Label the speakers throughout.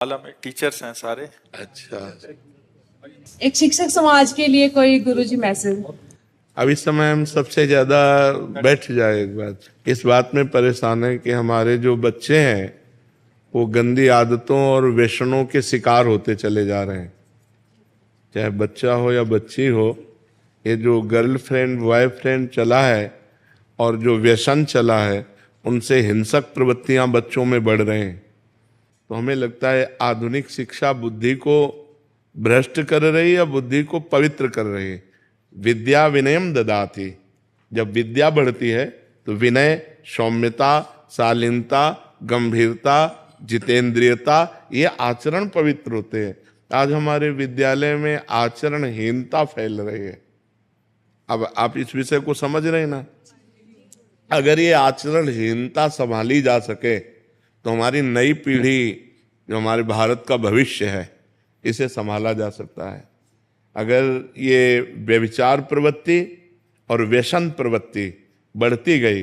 Speaker 1: वाला में टीचर्स हैं सारे।
Speaker 2: अच्छा,
Speaker 3: एक शिक्षक समाज के लिए कोई गुरुजी मैसेज?
Speaker 2: अब इस समय हम सबसे ज्यादा बैठ जाए एक बात, इस बात में परेशान है कि हमारे जो बच्चे हैं वो गंदी आदतों और व्यसनों के शिकार होते चले जा रहे हैं। चाहे बच्चा हो या बच्ची हो, ये जो गर्लफ्रेंड बॉयफ्रेंड चला है और जो व्यसन चला है, उनसे हिंसक प्रवृत्तियां बच्चों में बढ़ रहे हैं। तो हमें लगता है आधुनिक शिक्षा बुद्धि को भ्रष्ट कर रही है, बुद्धि को पवित्र कर रही है। विद्या विनयम ददाति, जब विद्या बढ़ती है तो विनय, सौम्यता, शालीनता, गंभीरता, जितेंद्रियता, ये आचरण पवित्र होते हैं। आज हमारे विद्यालय में आचरणहीनता फैल रही है। अब आप इस विषय को समझ रहे हैं ना? अगर ये आचरणहीनता संभाली जा सके तो हमारी नई पीढ़ी, जो हमारे भारत का भविष्य है, इसे संभाला जा सकता है। अगर ये व्यभिचार प्रवृत्ति और व्यसन प्रवृत्ति बढ़ती गई,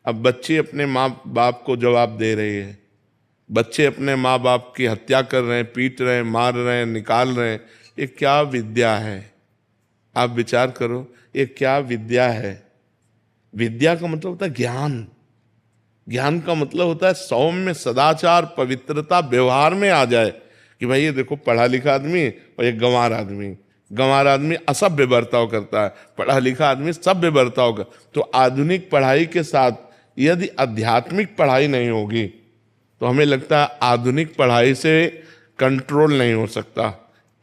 Speaker 2: अब बच्चे अपने माँ बाप को जवाब दे रही है, बच्चे अपने माँ बाप की हत्या कर रहे हैं, पीट रहे हैं, मार रहे हैं, निकाल रहे हैं। ये क्या विद्या है? आप विचार करो, ये क्या विद्या है? विद्या का मतलब होता है ज्ञान। ज्ञान का मतलब होता है सौम्य, सदाचार, पवित्रता व्यवहार में आ जाए कि भाई ये देखो पढ़ा लिखा आदमी और एक गंवार आदमी। गंवार आदमी असभ्य बर्ताव करता है, पढ़ा लिखा आदमी सभ्य बर्ताव कर। तो आधुनिक पढ़ाई के साथ यदि आध्यात्मिक पढ़ाई नहीं होगी तो हमें लगता है आधुनिक पढ़ाई से कंट्रोल नहीं हो सकता।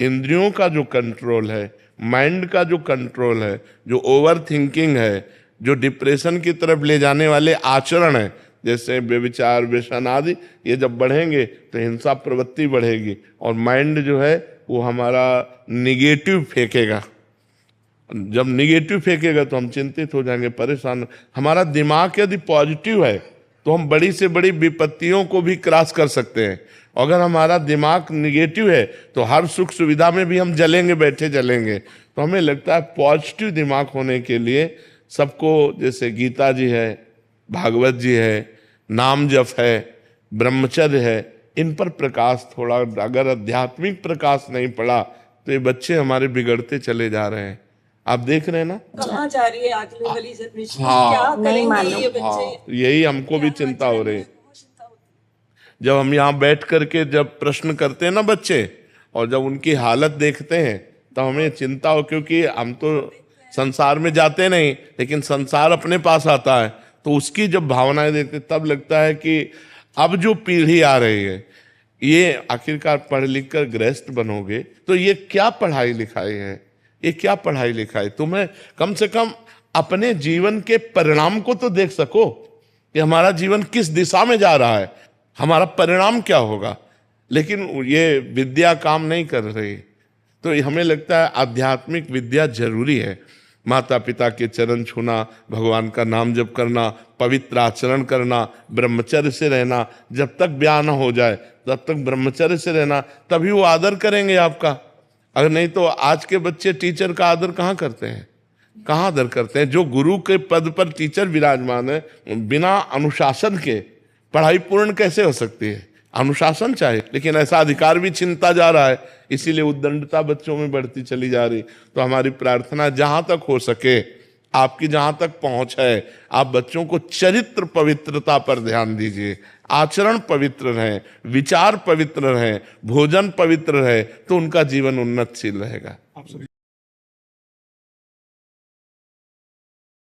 Speaker 2: इंद्रियों का जो कंट्रोल है, माइंड का जो कंट्रोल है, जो ओवर थिंकिंग है, जो डिप्रेशन की तरफ ले जाने वाले आचरण है, जैसे व्यभिचार, व्यसन आदि, ये जब बढ़ेंगे तो हिंसा प्रवृत्ति बढ़ेगी और माइंड जो है वो हमारा निगेटिव फेंकेगा। जब निगेटिव फेंकेगा तो हम चिंतित हो जाएंगे, परेशान। हमारा दिमाग यदि पॉजिटिव है तो हम बड़ी से बड़ी विपत्तियों को भी क्रॉस कर सकते हैं। अगर हमारा दिमाग निगेटिव है तो हर सुख सुविधा में भी हम जलेंगे, बैठे जलेंगे। तो हमें लगता है पॉजिटिव दिमाग होने के लिए सबको, जैसे गीता जी है, भागवत जी है, नाम जप है, ब्रह्मचर्य है, इन पर प्रकाश थोड़ा, अगर आध्यात्मिक प्रकाश नहीं पड़ा तो ये बच्चे हमारे बिगड़ते चले जा रहे हैं। आप देख रहे हैं ना
Speaker 4: कहाँ जा रही है आगे वाली जनरेशन?
Speaker 2: हाँ,
Speaker 4: क्या
Speaker 3: नहीं
Speaker 4: करेंगे
Speaker 3: मालूम।
Speaker 4: ये बच्चे?
Speaker 2: यही हमको भी चिंता हो रही है। जब हम यहाँ बैठ करके जब प्रश्न करते हैं ना बच्चे, और जब उनकी हालत देखते हैं तो हमें चिंता हो, क्योंकि हम तो संसार में जाते नहीं, लेकिन संसार अपने पास आता है। तो उसकी जब भावनाएं देखते तब लगता है कि अब जो पीढ़ी आ रही है, ये आखिरकार पढ़ लिख कर गृहस्थ बनोगे तो ये क्या पढ़ाई लिखाई है? ये क्या पढ़ाई लिखाई? तुम्हें कम से कम अपने जीवन के परिणाम को तो देख सको कि हमारा जीवन किस दिशा में जा रहा है, हमारा परिणाम क्या होगा। लेकिन ये विद्या काम नहीं कर रही। तो हमें लगता है आध्यात्मिक विद्या जरूरी है। माता पिता के चरण छूना, भगवान का नाम जप करना, पवित्र आचरण करना, ब्रह्मचर्य से रहना, जब तक ब्याह न हो जाए तब तक ब्रह्मचर्य से रहना, तभी वो आदर करेंगे आपका। अगर नहीं तो आज के बच्चे टीचर का आदर कहाँ करते हैं? कहाँ आदर करते हैं? जो गुरु के पद पर टीचर विराजमान है, बिना अनुशासन के पढ़ाई पूर्ण कैसे हो सकती है? अनुशासन चाहिए, लेकिन ऐसा अधिकार भी छिनता जा रहा है, इसीलिए उद्दंडता बच्चों में बढ़ती चली जा रही। तो हमारी प्रार्थना, जहां तक हो सके, आपकी जहां तक पहुंच है, आप बच्चों को चरित्र पवित्रता पर ध्यान दीजिए। आचरण पवित्र रहे, विचार पवित्र रहे, भोजन पवित्र रहे, तो उनका जीवन उन्नतशील रहेगा।